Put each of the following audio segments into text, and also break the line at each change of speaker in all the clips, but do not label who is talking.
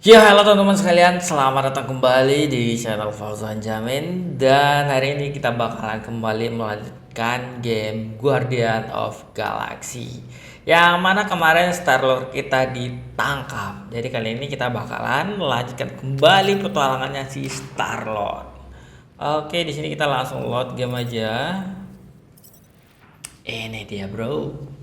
Ya, halo teman-teman sekalian, selamat datang kembali di channel Fauzan Jamin. Dan hari ini kita bakalan kembali melanjutkan game Guardian of Galaxy, yang mana kemarin Star-Lord kita ditangkap. Jadi kali ini kita bakalan melanjutkan kembali petualangannya si Star-Lord. Oke, di sini kita langsung load game aja. Ini dia, bro.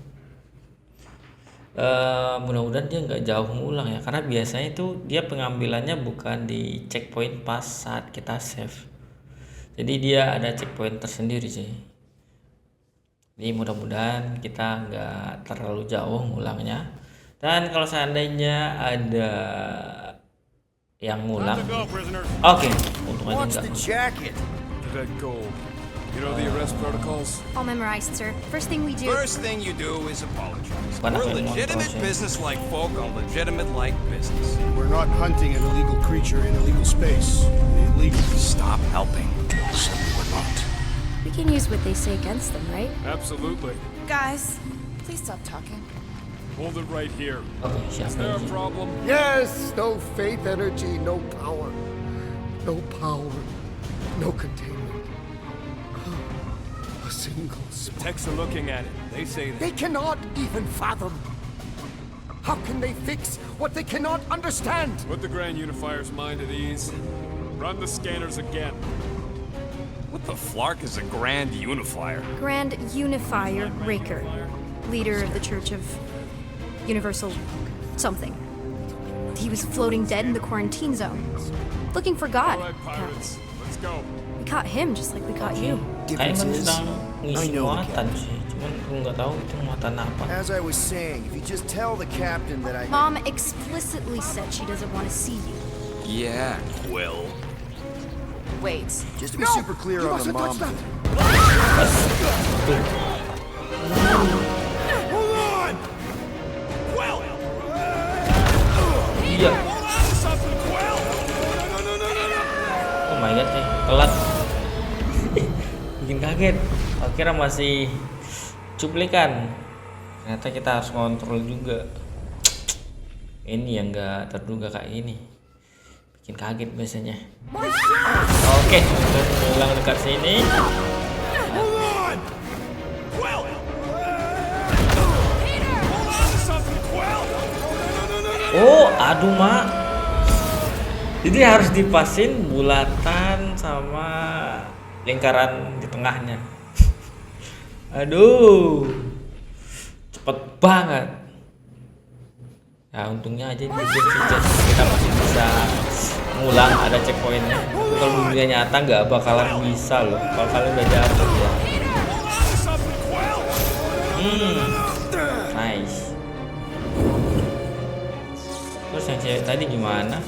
Mudah-mudahan dia nggak jauh ngulang ya, karena biasanya itu dia pengambilannya bukan di checkpoint pas saat kita save, jadi dia ada checkpoint tersendiri sih. Jadi mudah-mudahan kita nggak terlalu jauh ngulangnya, dan kalau seandainya ada yang ngulang, oke, untung aja nggak.
You know the arrest protocols?
All memorized, sir. First thing we do.
First thing you do is apologize. We're legitimate business-like folk on legitimate-like business.
We're not hunting an illegal creature in illegal space. Illegal.
Stop helping. Simply we're not.
We can use what they say against them, right?
Absolutely.
Guys, please stop talking.
Hold it right here.
Oke,
Is
siapa
there a
ini?
problem?
Yes, no faith energy, no power. No power, no containment. A single spark.
Techs are looking at it. They say that.
They cannot even fathom. How can they fix what they cannot understand?
Put the Grand Unifier's mind at ease. Run the scanners again. What the flark is a Grand Unifier?
Grand Unifier Raker, leader of the Church of Universal something. He was floating dead in the quarantine zone, looking for God.
All right, pirates. Let's go.
We caught him just like we caught you.
Kayaknya kan sedang
I
ngisi
know the
muatan sih, cuman aku nggak tahu itu muatan apa.
As I was saying, if you just tell the captain that I...
Mom explicitly said she doesn't want to see you.
Yeah, Quill.
Wait.
Just to be super clear on the mom...
Touch that.
Iya. Oh my god, telat. Bikin kaget. Akhirnya masih cuplikan. Ternyata kita harus kontrol juga. Ini yang nggak terduga kayak ini. Bikin kaget biasanya. Oke, untuk pulang dekat sini. Oh, aduh mak. Jadi harus dipasin bulatan sama lingkaran di tengahnya. Aduh, cepet banget. Nah, untungnya aja ini kita masih bisa ngulang, ada checkpointnya. Kalau dunia nyata nggak bakalan bisa loh. Kalau kalian udah jatuh ya. Nice. Terus yang cewek tadi gimana?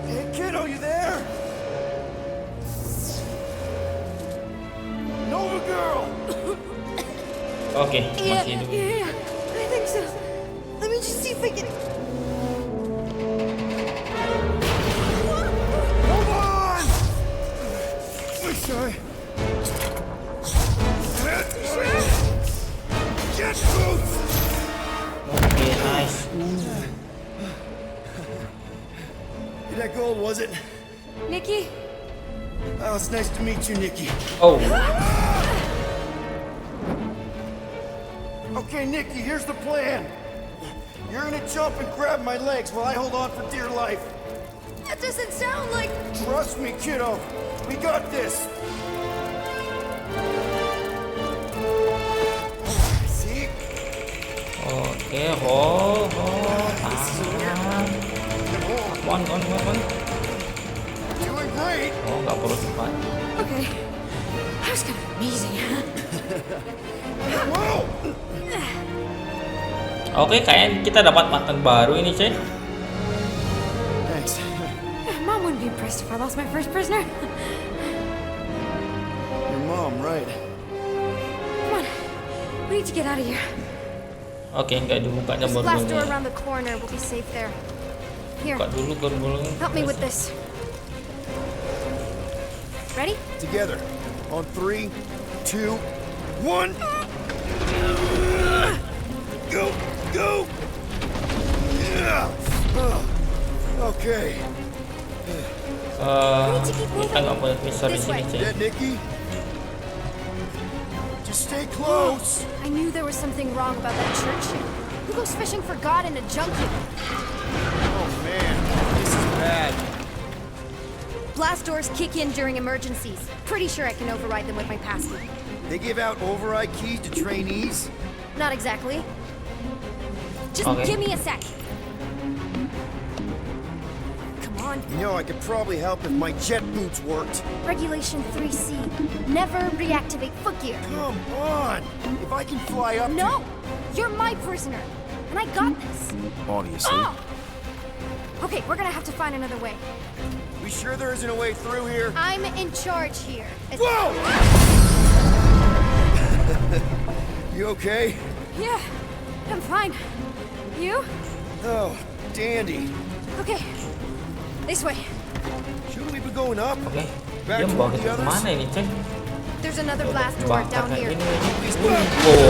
Hey, kiddo, you there? Nova girl!
Oke, masih hidup.
Yeah, I think so. Let me just see if I can.
Hold on! I'm sorry. Get boots!
Oke, nice.
That gold, was it?
Nikki.
Oh, it's nice to meet you, Nikki.
Oh,
Okay, Nikki, here's the plan. You're gonna jump and grab my legs while I hold on for dear life.
That doesn't sound like.
Trust me, kiddo. We got this. See?
oke, tahan. Come on.
Doing great.
Oh, nggak perlu cepat.
Okay. That was kind of amazing, huh?
Whoa!
Oke, kayaknya kita dapat mantan baru ini, cuy.
Thanks.
Mom wouldn't be impressed if I lost my first prisoner.
Your mom, right?
Come on. We need to get out of here.
Oke, nggak dibukanya
This last door
gerbangnya.
around the corner will be safe there. Here,
Buka dulu gerbangnya.
help me with this. Ready?
Together. On 3, 2, 1. Go! Okay.
Kita nggak boleh pisah di
This
sini,
way.
cuy.
Yeah, Nikki? Just stay close.
I knew there was something wrong about that church. Who goes fishing for God in a junkyard?
Oh, man. This is bad.
Blast doors kick in during emergencies. Pretty sure I can override them with my passkey.
They give out override keys to trainees?
Not exactly. Just
Okay.
give me a sec. Come on.
You know, I could probably help if my jet boots worked.
Regulation 3C. Never reactivate foot gear.
Come on! If I can fly up
No! You're my prisoner. And I got this.
Obviously.
Oh! Okay, we're gonna have to find another way.
We sure there isn't a way through here?
I'm in charge here.
Whoa! You okay?
Yeah, I'm fine. You?
Oh, dandy.
Okay. This way.
Shouldn't we be going up?
Oke,
Back
dia
to
bawa
the
kita
others?
kemana ini, cuy?
There's another blast door
Bakar
down
kayak
here.
gini.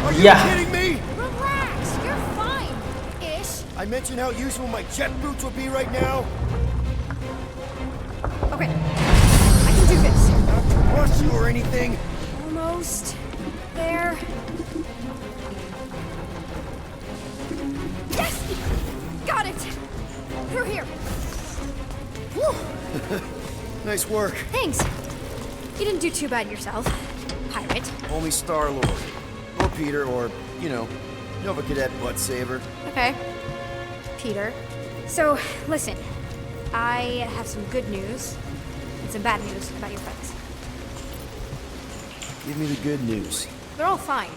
Are you
Yeah.
kidding me?
Relax, you're fine. Ish.
I mentioned how useful my jet boots would be right now.
Okay. I can do this.
Not to rush you or anything.
Almost there. Yes! Got it! Through here. Whew.
Nice work.
Thanks. You didn't do too bad yourself, pirate.
Only Star-Lord. Or Peter, or, you know, Nova Cadet Butt Saver.
Okay. Peter. So, listen. I have some good news and some bad news about your friends.
Give me the good news.
They're all fine.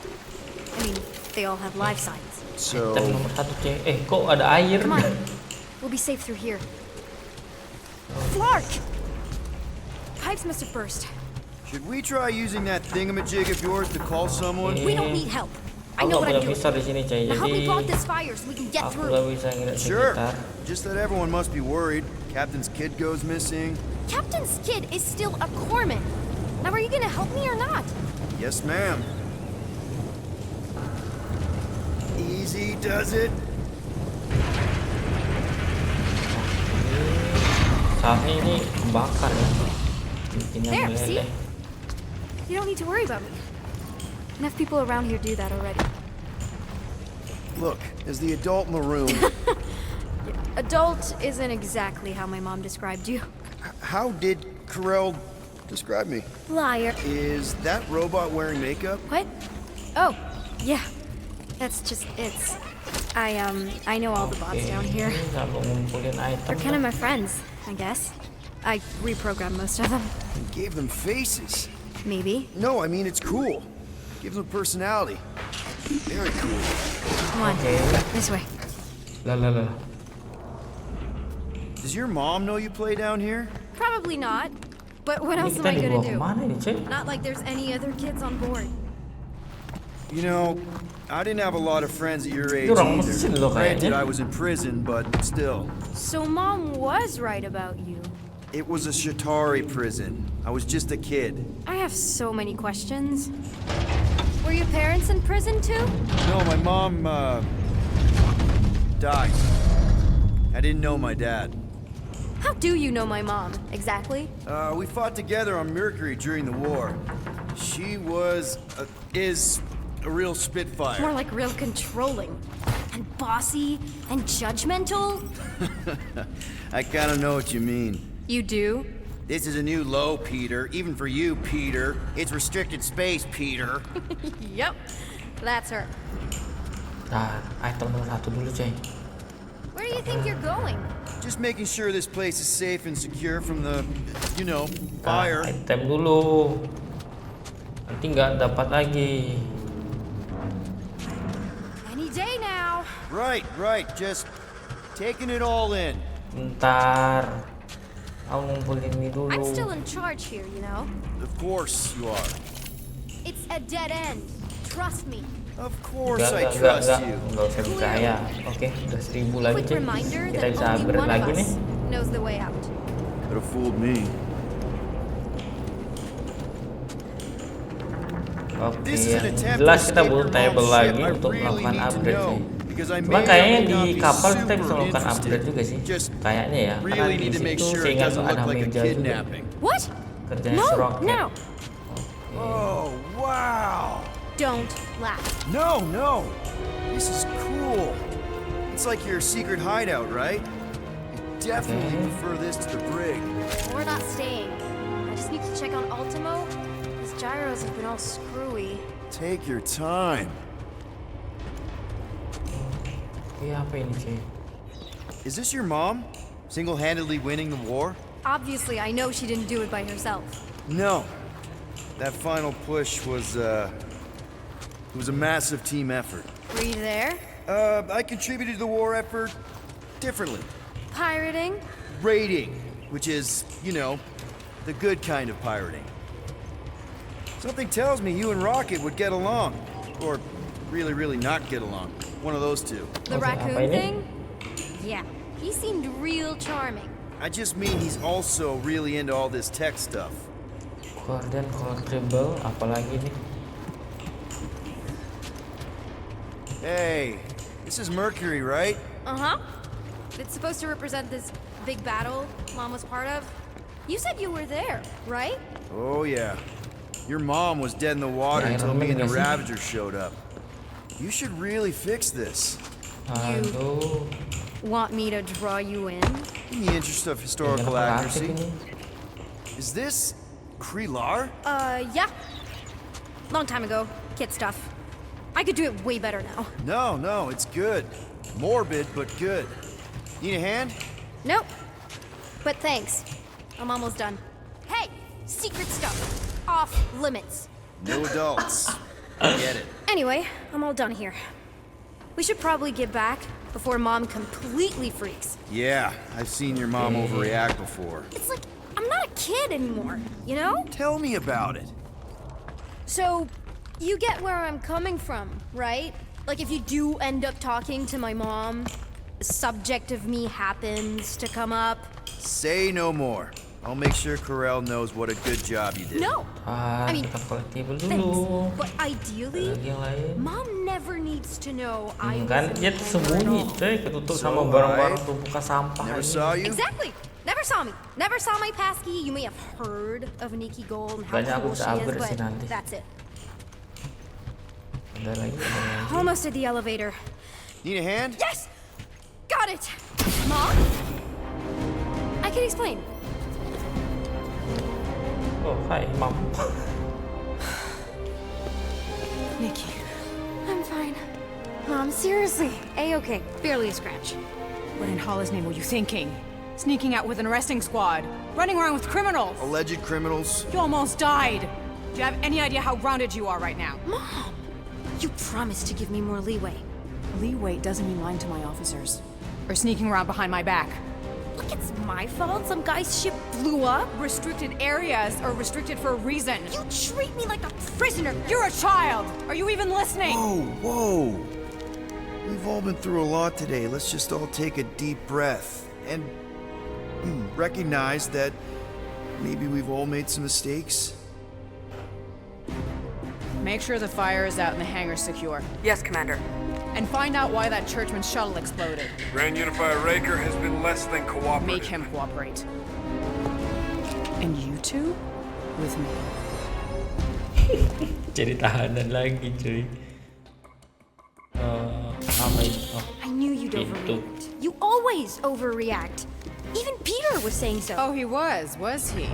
I mean, they all have life signs.
So,
Item nomor 1, cuy. Kok ada air?
Come on. We'll be safe through here. Flark! Pipes must have burst.
should we try using that thingamajig of yours to call someone?
We don't need help. I
Aku
know
nggak
what I'm
boleh
doing.
pisah di sini, cuy.
Now help
Jadi
me block this fire so we can get
aku
through.
nggak bisa ngeliat
Sure.
sekitar.
Just that everyone must be worried. Captain's kid goes missing.
Captain's kid is still a corpsman. Now are you gonna help me or not?
Yes, ma'am. Easy does it.
Saatnya ini kebakar ya. Bikinnya
There, see?
meleleh.
You don't need to worry about me. Enough people around here do that already.
Look, as the adult in the room,
Adult isn't exactly how my mom described you.
how did Carell describe me?
Liar.
Is that robot wearing makeup?
What? Oh, yeah. That's just it's. I know all the bots
Oke,
down here.
kalau ngumpulin item
They're kind of my friends, I guess. I reprogrammed most of them.
You gave them faces.
Maybe.
No, I mean, it's cool. Gives them personality. Very cool.
Come on.
Oke.
This way.
Lah.
Does your mom know you play down here?
Probably not. But what
Ini
else am
kita
I
dibawa
gonna do?
kemana ini, cuy?
Not like there's any other kids on board.
You know, I didn't have a lot of friends at your age
orang
either.
mesin loh
Granted,
kayaknya.
I was in prison, but still.
So mom was right about you.
It was a Shatari prison. I was just a kid.
I have so many questions. Were your parents in prison too?
No, my mom, died. I didn't know my dad.
How do you know my mom, exactly?
We fought together on Mercury during the war. She is a real spitfire.
More like real controlling. And bossy and judgmental?
I kind of know what you mean.
You do?
This is a new low, Peter. Even for you, Peter. It's restricted space, Peter.
Yep. That's her.
Nah, item nomor 1 dulu, cuy.
Where do you think you're going?
Just making sure this place is safe and secure from the, you know,
Nah,
fire.
item dulu. Nanti nggak dapat lagi.
Any day now.
Right. Just taking it all in.
Bentar. Aku ngumpulin ini dulu.
I'm still in charge here, you know?
Of course you are.
It's a dead end. Trust me.
Of course I trust you.
Nggak usah percaya. Oke, udah 1000 lagi,
Quick
cuy.
reminder
Kita
that
bisa
only
upgrade
one of
lagi nih.
us knows the way out.
Could have fooled me.
Oke,
This is an
yang
attempt
jelas
to
kita
escape
butuh
your
table
mom's
lagi
ship. I
untuk
really
melakukan
need to
upgrade
know.
sih.
because I
Cuma
may or
kayaknya
may
di
not be
kapal kita bisa
super
melakukan upgrade
interested.
juga sih.
Just
Kayaknya ya, karena
really
di
need to make
situ
sure it
seingat
doesn't
ada
look like a
meja juga.
kidnapping.
What?
Kerjanya
No,
seroket.
no.
Oh, wow.
Don't laugh.
No, no. This is cool. It's like your secret hideout, right? I definitely
Okay.
prefer this to the brig.
We're not staying. I just need to check on Ultimo. His gyros have been all screwy.
Take your time.
Iya, apa ini cuy?
Is this your mom? Single-handedly winning the war?
Obviously, I know she didn't do it by herself.
No. That final push was, it was a massive team effort.
Were you there?
I contributed to the war effort differently.
Pirating?
Raiding, which is, you know, the good kind of pirating. Something tells me you and Rocket would get along. Or really, really not get along. One of those two.
The
Apa
raccoon
ini?
thing? Yeah, he seemed real charming.
I just mean he's also really into all this tech stuff.
Gordon Contribble, apalagi nih?
Hey, this is Mercury, right?
Uh-huh. It's supposed to represent this big battle Mom was part of. You said you were there, right?
Oh, yeah. Your mom was dead in the water
Yeah, I
until me and the
remember this.
Ravagers showed up. You should really fix this.
Aduh,
Want me to draw you in?
In the interest of
ini
historical
kreatif
accuracy.
ini.
Is this Krelar?
Yeah. Long time ago. Kid stuff. I could do it way better now.
No, no, it's good. Morbid, but good. Need a hand?
Nope. But thanks. I'm almost done. Hey! Secret stuff. Off limits.
No adults. Get it.
Anyway, I'm all done here. We should probably get back before Mom completely freaks.
Yeah, I've seen your mom overreact before.
It's like, I'm not a kid anymore, you know?
Tell me about it.
So, you get where I'm coming from, right? Like, if you do end up talking to my mom, the subject of me happens to come up.
Say no more. I'll make sure Corell knows what a good job you did.
No!
Ah,
I mean,
kita collectible
thanks.
dulu.
But ideally,
Lagi yang lain.
Mom never needs to know I was
Kan
in
dia
the hangar at
tersembunyi,
all.
coy, ketutup
So,
sama barang-barang tumpukan sampah
Never
ini.
saw you?
Exactly! Never saw me. Never saw my passkey. You may have heard of Nikki Gold and how
Kayaknya aku
cool
bisa
she is,
upgrade sih
but
nanti.
that's it.
Ada lagi.
Almost at the elevator.
Need a hand?
Yes! Got it! Mom? I can explain.
Oh, hai, Mam.
Nikki. I'm fine. Mom, seriously. A-okay. Barely a scratch.
What in Hollis' name were you thinking? Sneaking out with an arresting squad? Running around with criminals?
Alleged criminals?
You almost died! Do you have any idea how grounded you are right now?
Mom! You promised to give me more leeway.
Leeway doesn't mean lying to my officers. Or sneaking around behind my back.
Look, it's my fault some guy's ship blew up.
Restricted areas are restricted for a reason.
You treat me like a prisoner.
You're a child! Are you even listening?
Whoa, whoa. We've all been through a lot today. Let's just all take a deep breath and recognize that maybe we've all made some mistakes.
Make sure the fire is out and the hangar's secure.
Yes, Commander.
And find out why that churchman's shuttle exploded.
Grand Unifier Raker has been less than cooperative.
Make him cooperate. And you two? With me.
Jadi tahanan lagi, cuy. Apa itu? Oh,
I knew you'd
Pintu.
overreact. You always overreact. Even Peter was saying so.
Oh, he was he?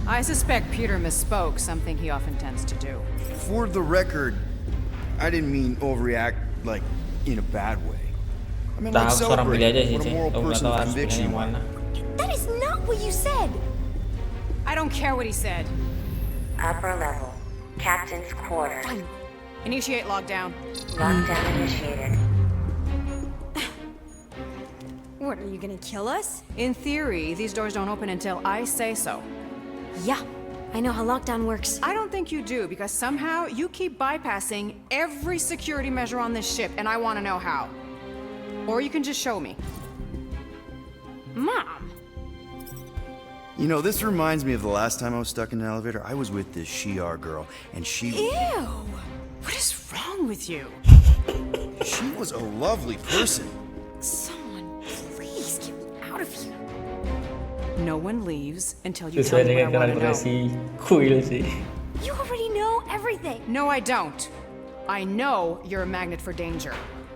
I suspect Peter misspoke, something he often tends to do.
For the record, I didn't mean overreact like in a bad way. I mean like
Tahu seorang
celebrate
pilih aja sih,
what a
cuy.
moral
Aku nggak
person
tahu
of
harus pilih
conviction
yang
you are.
mana.
That is not what you said.
I don't care what he said.
Upper level. Captain's quarters.
Fine.
Initiate lockdown.
Lockdown initiated.
What, are you gonna kill us?
In theory, these doors don't open until I say so.
Yeah, I know how lockdown works.
I don't think you do, because somehow you keep bypassing every security measure on this ship, and I want to know how. Or you can just show me.
Mom!
You know, this reminds me of the last time I was stuck in an elevator. I was with this Shi'ar girl, and she...
Ew! What is wrong with you?
She was a lovely person.
Someone, please get me out of here.
No one leaves until you tell
Sesuai
me
dengan
what I want to
karakter
know.
si Kuil sih.
You already know everything.
No, I don't. I know you're a magnet for danger,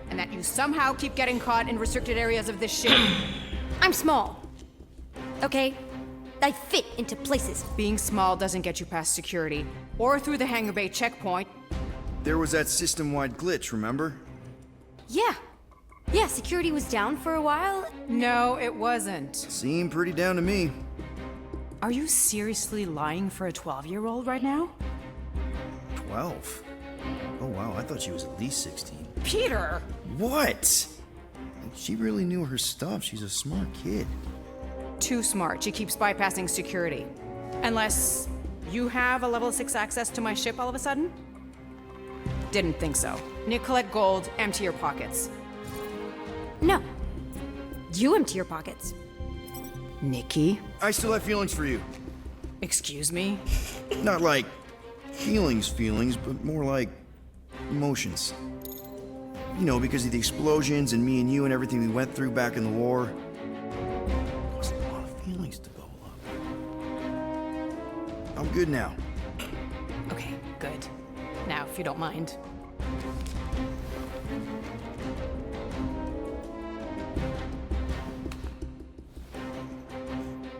and that you somehow keep getting caught in restricted areas of this ship.
I'm small. Okay? I fit into places.
Being small doesn't get you past security, or through the hangar bay checkpoint.
There was that system-wide glitch, remember?
Yeah. Yeah, security was down for a while.
No, it wasn't.
Seemed pretty down to me.
Are you seriously lying for a 12-year-old right now?
12? Oh wow, I thought she was at least 16.
Peter!
What? She really knew her stuff. She's a smart kid.
Too smart. She keeps bypassing security. Unless you have a level 6 access to my ship all of a sudden? Didn't think so. Collect gold, empty your pockets.
No. You empty your pockets.
Nikki?
I still have feelings for you.
Excuse me?
Not like feelings, but more like emotions. You know, because of the explosions and me and you and everything we went through back in the war. Caused a lot of feelings to bubble up. I'm good now.
Okay, good. Now, if you don't mind.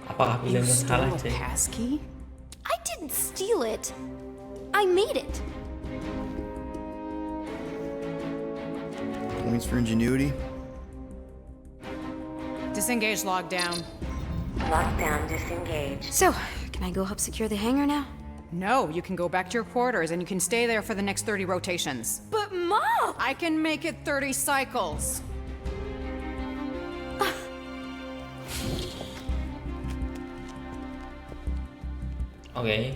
Apakah
You
pilihan yang
stole
salah,
a
Cek?
passkey?
I didn't steal it. I made it.
Points for ingenuity.
Disengage lockdown.
Lockdown disengaged.
So, can I go help secure the hangar now?
No, you can go back to your quarters and you can stay there for the next 30 rotations.
But Mom!
I can make it 30 cycles.
Oke.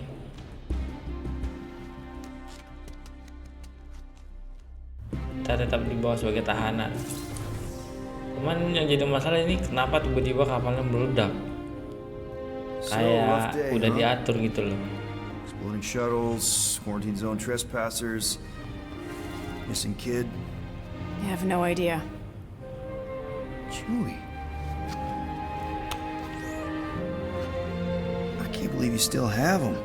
Kita tetap di bawah sebagai tahanan. Cuman yang jadi masalah ini kenapa tiba-tiba kapalnya meledak? Kayak udah diatur gitu loh.
Exploding shuttles, quarantine zone trespassers, missing kid.
I have no idea.
Chewie. I can't believe you still have them.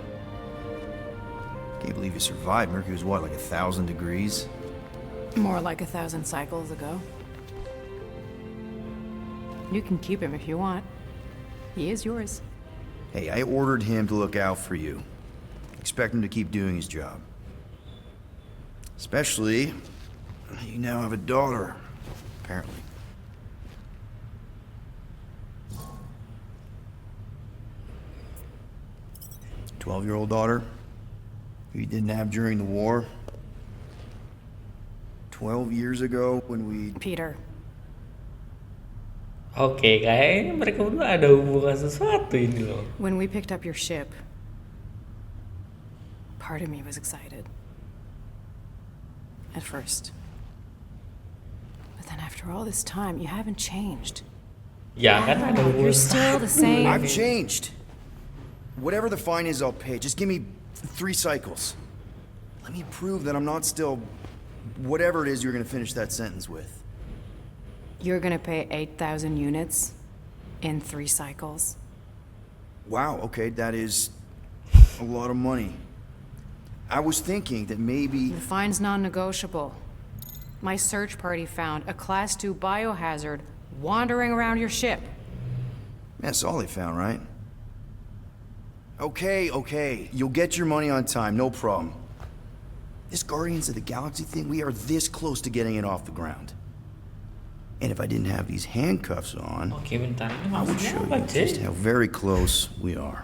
Can't believe you survived. Mercury was what, like 1,000 degrees?
More like 1,000 cycles ago. You can keep him if you want. He is yours.
Hey, I ordered him to look out for you. Expect him to keep doing his job. Especially, you now have a daughter, apparently. A 12-year-old daughter who you didn't have during the war. 12 years ago when we...
Peter,
Oke, kayaknya mereka berdua ada hubungan sesuatu ini loh.
when we picked up your ship, part of me was excited. At first. But then after all this time, you haven't changed.
Ya kan ada hubungan.
You're still the same.
I've changed. Whatever the fine is, I'll pay. Just give me 3 cycles. Let me prove that I'm not still... whatever it is you're gonna finish that sentence with.
You're gonna pay 8,000 units in 3 cycles.
Wow, okay, that is a lot of money. I was thinking that maybe...
The fine's non-negotiable. My search party found a Class 2 biohazard wandering around your ship.
That's all they found, right? Okay, you'll get your money on time, no problem. This Guardians of the Galaxy thing, we are this close to getting it off the ground. And if I didn't have these handcuffs on,
Oke, bentar. Ini
I would
maksudnya
show
apa,
you just
Cek?
how very close we are.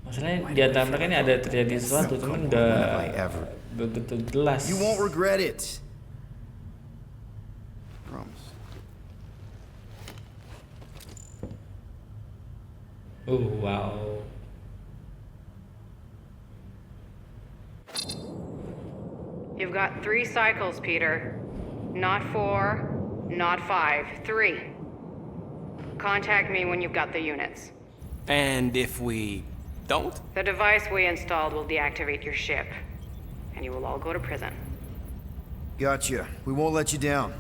Masalahnya di antara mereka ini ada terjadi sesuatu, cuman udah
Have I ever?
begitu jelas.
You won't regret it. Promise.
Wow.
You've got 3 cycles, Peter. Not 4, not 5, 3. Contact me when you've got the units.
And if we don't?
The device we installed will deactivate your ship. and you will all go to prison.
Gotcha. We won't let you down.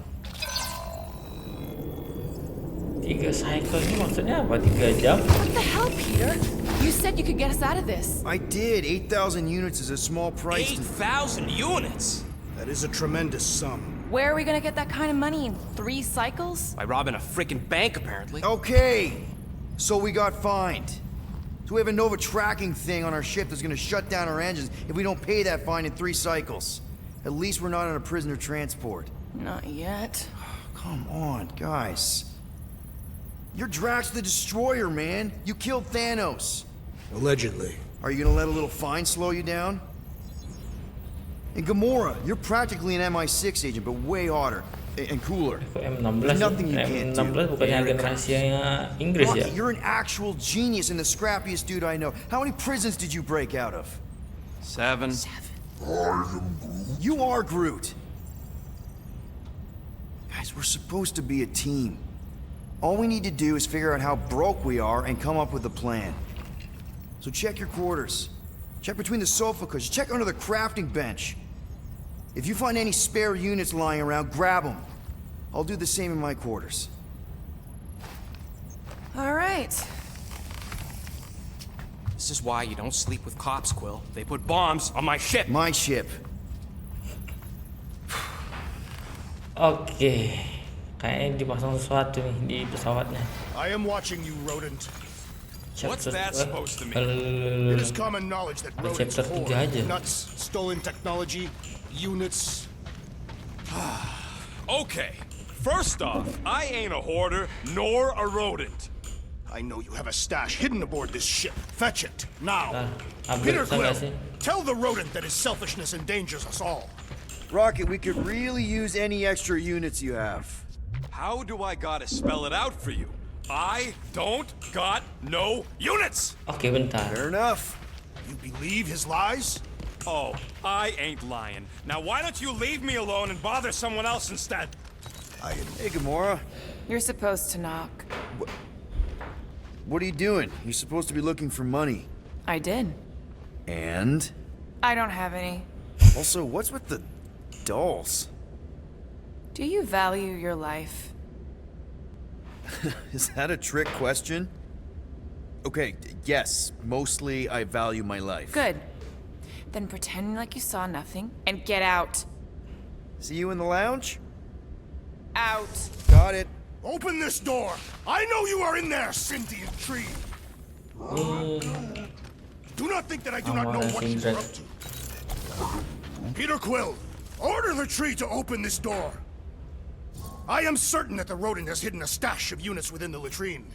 3 cycle ini maksudnya apa? 3 jam?
What the hell, Peter? You said you could get us out of this.
I did. 8,000 units is a small price.
8,000 units?
That is a tremendous sum.
Where are we gonna get that kind of money in 3 cycles?
By robbing a freaking bank, apparently.
Okay. So we got fined. So we have a Nova tracking thing on our ship that's gonna shut down our engines if we don't pay that fine in 3 cycles. At least we're not on a prisoner transport.
Not yet.
Come on, guys. You're Drax the Destroyer, man. You killed Thanos.
Allegedly.
Are you gonna let a little fine slow you down? And Gamora, you're practically an MI6 agent, but way hotter and cooler.
Kok M16
There's nothing
sih?
you can't do.
M16 bukannya agen rahasianya Inggris ya?
Rocky, you're an actual genius and the scrappiest dude I know. How many prisons did you break out of?
7.
You are Groot. Guys, we're supposed to be a team. All we need to do is figure out how broke we are and come up with a plan. So check your quarters. Check between the sofa cushions. Check under the crafting bench. If you find any spare units lying around, grab them. I'll do the same in my quarters.
All right.
This is why you don't sleep with cops, Quill. They put bombs on my ship.
My ship.
Oke. Kayaknya dipasang sesuatu nih di pesawatnya.
I am watching you, rodent.
What's that supposed to mean?
It is common knowledge that rodents
chapter 3 aja.
hoard nuts, stolen technology, units.
Okay, first off, I ain't a hoarder nor a rodent.
I know you have a stash hidden aboard this ship. Fetch it, now.
Upgrade
Peter
bisa nggak
Quill,
sih?
tell the rodent that his selfishness endangers us all.
Rocket, we could really use any extra units you have.
How do I gotta spell it out for you? I don't got no units!
Oke, bentar.
Fair enough.
You believe his lies?
Oh, I ain't lying. Now why don't you leave me alone and bother someone else instead?
Hey, Gamora.
You're supposed to knock.
What are you doing? You're supposed to be looking for money.
I did.
And?
I don't have any.
Also, what's with the dolls?
Do you value your life?
Is that a trick question? Okay, yes, mostly I value my life.
Good. Then pretend like you saw nothing and get out.
See you in the lounge?
Out.
Got it.
Open this door! I know you are in there, sentient tree! Do not think that I do not know what you are up to. Peter Quill, order the tree to open this door. I am certain that the rodent has hidden a stash of units within the latrine.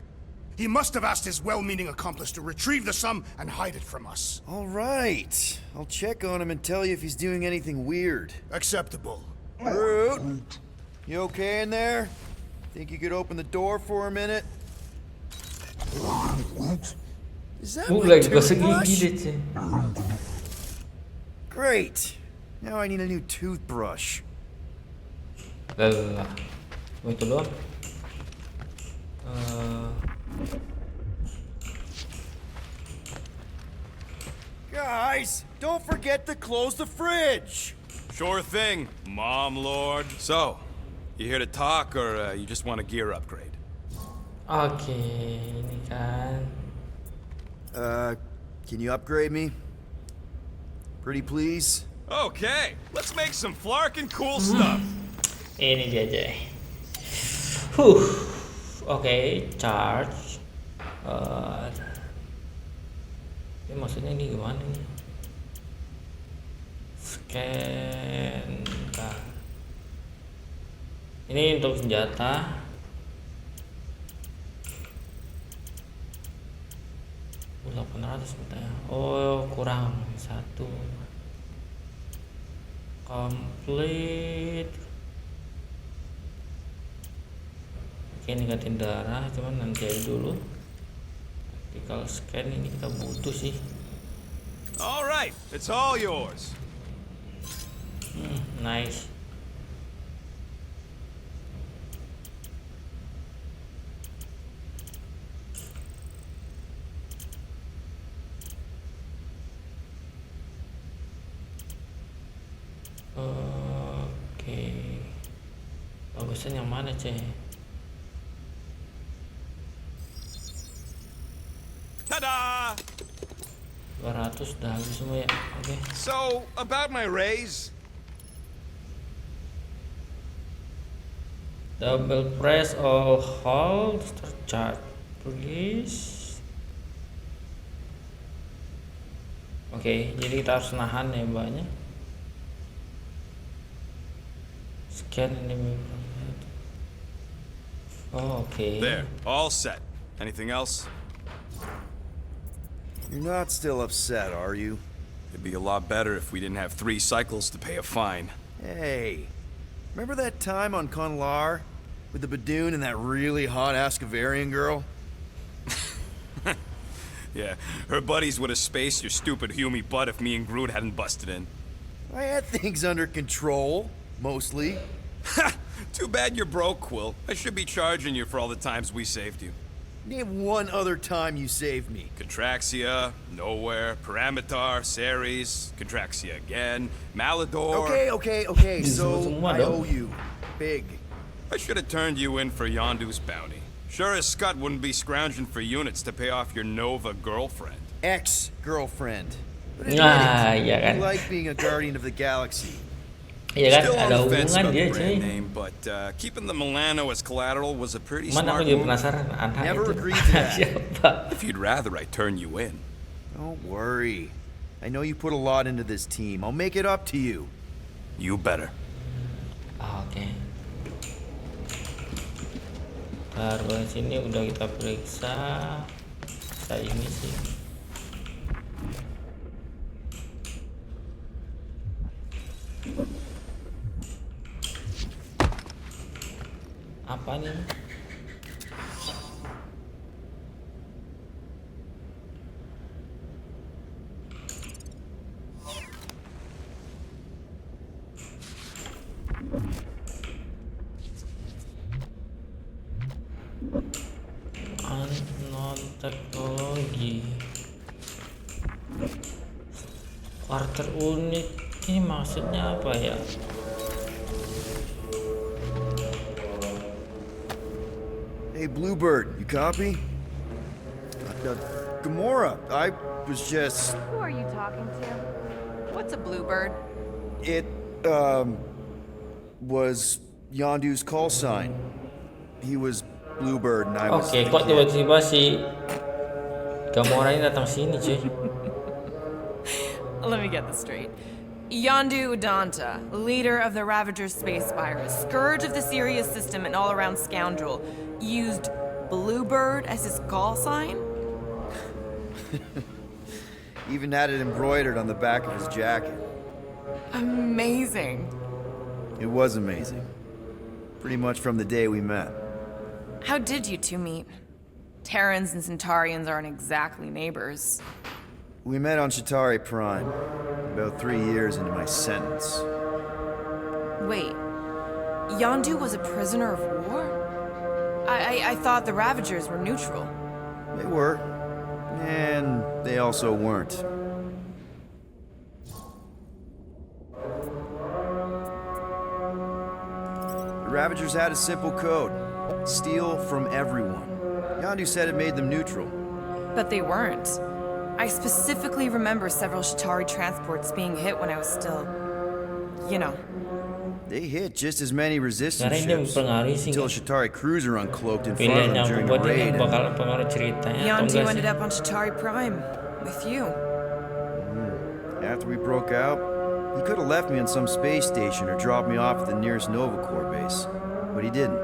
He must have asked his well-meaning accomplice to retrieve the sum and hide it from us.
All right. I'll check on him and tell you if he's doing anything weird.
Acceptable.
Groot, you okay in there? Think you could open the door for a minute? Is that my
Lagi gosok gigi
toothbrush?
deh, cuy.
Great. Now I need a new toothbrush.
Lah. Oh, itu doang.
Guys, don't forget to close the fridge.
Sure thing, Mom Lord. So, you here to talk or you just want a gear upgrade?
Oke, ini kan.
Can you upgrade me? Pretty please?
Okay, let's make some flarkin' cool stuff.
Ini dia aja. Oke, charge. Ini maksudnya ini gimana nih? Scan. Nah. Ini untuk senjata. Oh, 800 katanya. Oh, kurang 1. Complete. Oke, ningkatin darah, cuman nanti aja dulu. Vertical scan ini kita butuh sih.
All right, it's all yours.
Nice. Bosan yang mana, Ceh?
Ta-da!
200 udah habis semua ya. Oke.
So, about my raise.
Double press or hold terjadi. Please. Oke, jadi kita harus nahan ya mbaknya. Scan enemy. Oh, oke.
There, all set. Anything else?
You're not still upset, are you?
It'd be a lot better if we didn't have 3 cycles to pay a fine.
Hey, remember that time on Conlar with the Badoon and that really hot Ascavarian girl?
Yeah, her buddies would have spaced your stupid Hume butt if me and Groot hadn't busted in.
I had things under control, mostly.
Ha! Too bad you're broke, Quill. I should be charging you for all the times we saved you.
Name one other time you saved me.
Contraxia, Nowhere, Paramitar, Ceres, Contraxia again, Malador.
Okay, so I owe you. Big.
I should have turned you in for Yondu's bounty. Sure as Scott wouldn't be scrounging for units to pay off your Nova girlfriend.
Ex-girlfriend. But
Iya kan.
you like being a guardian of the galaxy.
Iya kan,
Still on
ada
the fence
hubungan
about
dia,
the brand
cuy.
name, but keeping the Milano as collateral was a pretty
Cuman aku
smart
juga
move.
penasaran anak
Never
itu
agreed to
anak
that.
siapa.
If you'd rather I turn you in.
Don't worry. I know you put a lot into this team. I'll make it up to you.
You better.
Oke. Ntar bagian sini udah kita periksa. Saya ini sih. Apa nih? Non teknologi. Quarter unit ini maksudnya apa ya?
Hey, Bluebird, you copy? Gamora, I was just...
Who are you talking to? What's a bluebird?
It, was Yondu's call sign. He was Bluebird and I was...
Oke, kok tiba-tiba si Gamora ini datang sini, cuy?
Let me get this straight. Yondu Udanta, leader of the Ravager's space virus, scourge of the Sirius system and all-around scoundrel, used Bluebird as his call sign?
Even had it embroidered on the back of his jacket.
Amazing.
It was amazing. Pretty much from the day we met.
How did you two meet? Terrans and Centaurians aren't exactly neighbors.
We met on Chitauri Prime, about 3 years into my sentence.
Wait, Yondu was a prisoner of war? I thought the Ravagers were neutral.
They were, and they also weren't. The Ravagers had a simple code: steal from everyone. Yondu said it made them neutral.
But they weren't. I specifically remember several Chitauri transports being hit when I was still... you know.
They hit just as many resistance
Karena ini
ships
mempengaruhi sih.
until a Chitauri cruiser uncloaked in front of
Pilihan
them
yang
during the
membuat ini
raid.
bakal pengaruh ceritanya atau
Yondu
enggak
ended
sih?
up on Chitauri Prime with you.
After we broke out, he could have left me on some space station or dropped me off at the nearest Nova Corps base, but he didn't.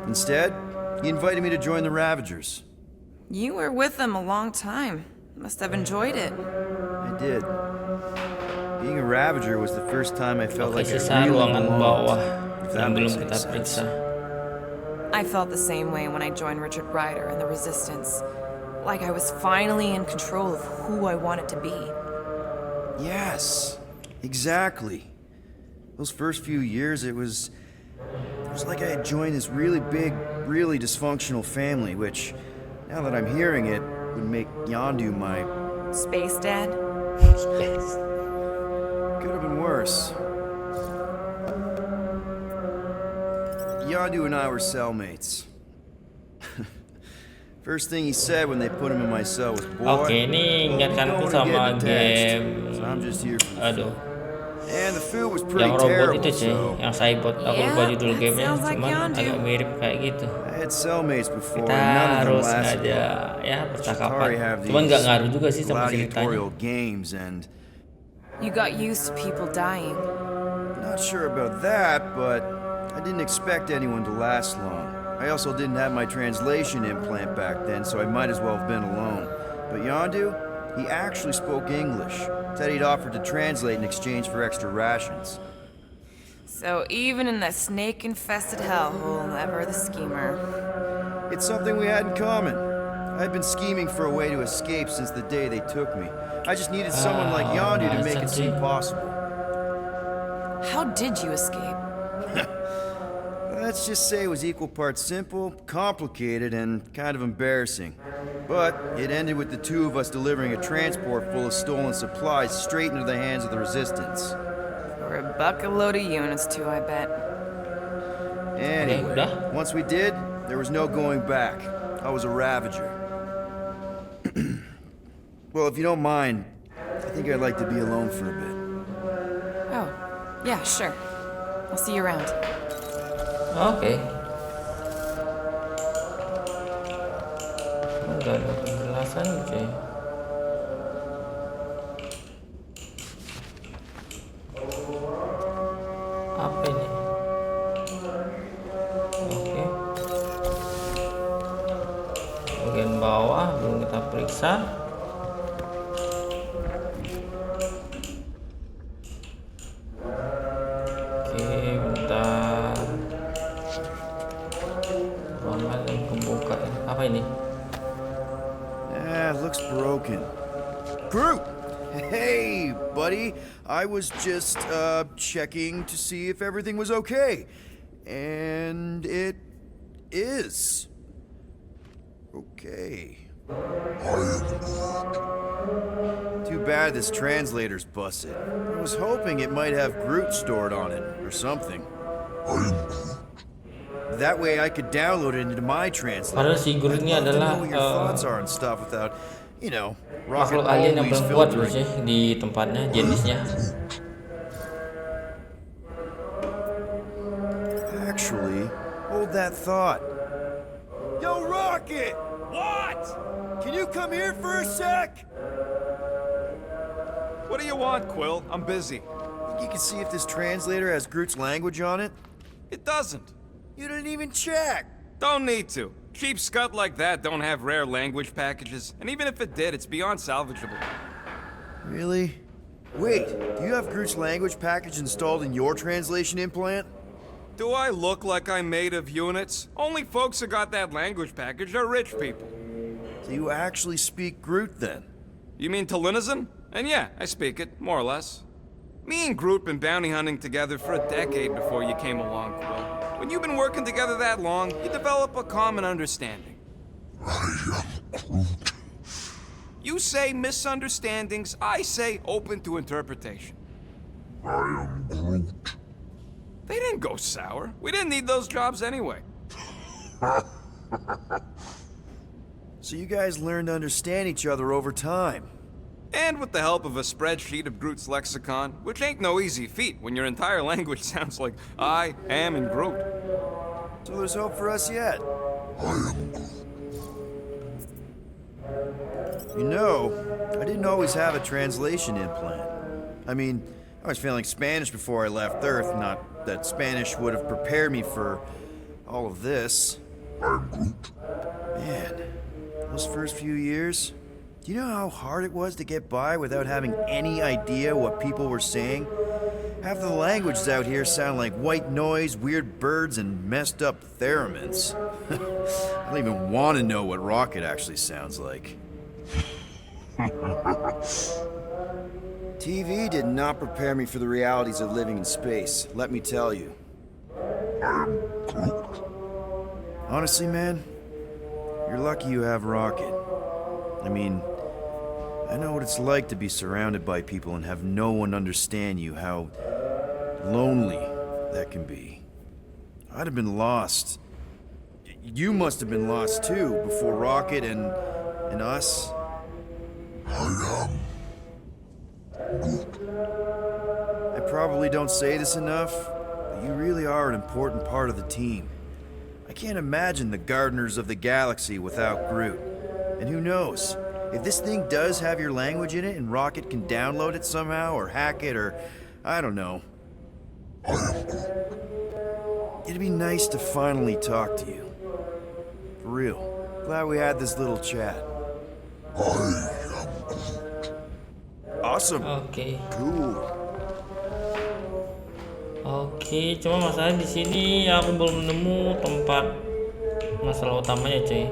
Instead, he invited me to join the Ravagers.
You were with them a long time. Must have enjoyed it.
I did. Being a Ravager was the first time I felt
Oke,
like I
sisa
really
ruangan bawah
belonged, if that
yang belum
makes any
kita
sense.
periksa.
I felt the same way when I joined Richard Ryder and the Resistance. Like I was finally in control of who I wanted to be.
Yes, exactly. Those first few years, it was like I had joined this really big, really dysfunctional family, which, now that I'm hearing it, would make Yondu my...
Space Dad?
Could have been worse. Yondu and I were cellmates. First thing he said when they put him in my cell was, "Boy,
Oke, ini ingatkanku
don't
sama
get
game.
attached. So I'm just here for the
Aduh,
fun." And the food was pretty
yang robot
terrible,
itu cuy,
so
yang Cybot. Aku lupa
Yeah,
judul
that
gamenya,
sounds like
cuman
Yondu.
agak mirip kayak gitu.
I had cellmates before,
Kita
and none of them
harus
lasted
ngajak
long.
ya
Chitauri
percakapan.
have
Cuman nggak
these
ngaruh juga sih sama ceritanya.
gladiatorial games, and
You got used to people dying.
not sure about that, but I didn't expect anyone to last long. I also didn't have my translation implant back then, so I might as well have been alone. But Yondu, he actually spoke English. Said he'd offered to translate in exchange for extra rations.
So even in that snake-infested hellhole, ever the schemer.
It's something we had in common. I'd been scheming for a way to escape since the day they took me. I just needed someone like Yondu to make it seem possible.
How did you escape?
Let's just say it was equal parts simple, complicated, and kind of embarrassing. But it ended with the two of us delivering a transport full of stolen supplies straight into the hands of the Resistance.
For a bucket load of units, too, I bet.
Anyway,
udah.
once we did, there was no going back. I was a Ravager. Well, if you don't mind, I think I'd like to be alone for a bit.
Oh, yeah, sure. I'll see you around.
Oke. Enggak ada penjelasan cuy. Apa ini? Oke. Bagian bawah belum kita periksa. Oke, bentar. Ruangan yang kebuka. Apa ini?
Looks broken. Groot! Hey, buddy. I was just, checking to see if everything was okay. And it is. Okay. Too bad this translator's busted. I was hoping it might have Groot stored on it, or something. That way I could download it into my translator.
Padahal si Groot ini
I'd love to
adalah
know what your thoughts are and stuff without, you know, rocket
makhluk alien yang
always
paling kuat loh
filtering.
sih di tempatnya, jenisnya.
Actually, hold that thought. Yo, Rocket!
What?
Can you come here for a sec?
What do you want, Quill? I'm busy.
Think you can see if this translator has Groot's language on it?
It doesn't.
You didn't even check!
Don't need to. Cheap scud like that don't have rare language packages, and even if it did, it's beyond salvageable.
Really? Wait, do you have Groot's language package installed in your translation implant?
Do I look like I'm made of units? Only folks who got that language package are rich people.
So you actually speak Groot then?
You mean Talinisan? And yeah, I speak it, more or less. Me and Groot been bounty hunting together for a decade before you came along, Quill. When you've been working together that long, you develop a common understanding.
I am Groot.
You say misunderstandings, I say open to interpretation.
I am Groot.
They didn't go sour. We didn't need those jobs anyway.
So you guys learned to understand each other over time.
And with the help of a spreadsheet of Groot's lexicon, which ain't no easy feat when your entire language sounds like I am in Groot.
So there's hope for us yet. You know, I didn't always have a translation implant. I mean, I was failing Spanish before I left Earth, not that Spanish would have prepared me for all of this.
I'm Groot.
Man, those first few years, do you know how hard it was to get by without having any idea what people were saying? Half the languages out here sound like white noise, weird birds, and messed up theremins. I don't even want to know what Rocket actually sounds like. TV did not prepare me for the realities of living in space, let me tell you. Honestly, man, you're lucky you have Rocket. I mean, I know what it's like to be surrounded by people and have no one understand you, how lonely that can be. I'd have been lost. You must have been lost too, before Rocket and us. I probably don't say this enough, but you really are an important part of the team. I can't imagine the Gardeners of the Galaxy without Groot. And who knows, if this thing does have your language in it and Rocket can download it somehow or hack it or I don't know. It'd be nice to finally talk to you. For real. Glad we had this little chat. Awesome.
Oke.
Cool.
Oke, cuma masalahnya di sini aku belum nemu tempat masalah utamanya, cuy.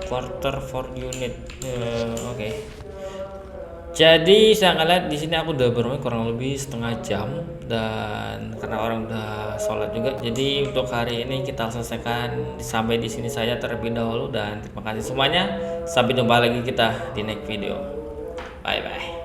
Quarter for unit. Oke. Jadi saya lihat di sini aku udah bermain kurang lebih setengah jam dan karena orang udah sholat juga. Jadi untuk hari ini kita selesaikan sampai di sini saja terlebih dahulu dan terima kasih semuanya. Sampai jumpa lagi kita di next video. Bye bye.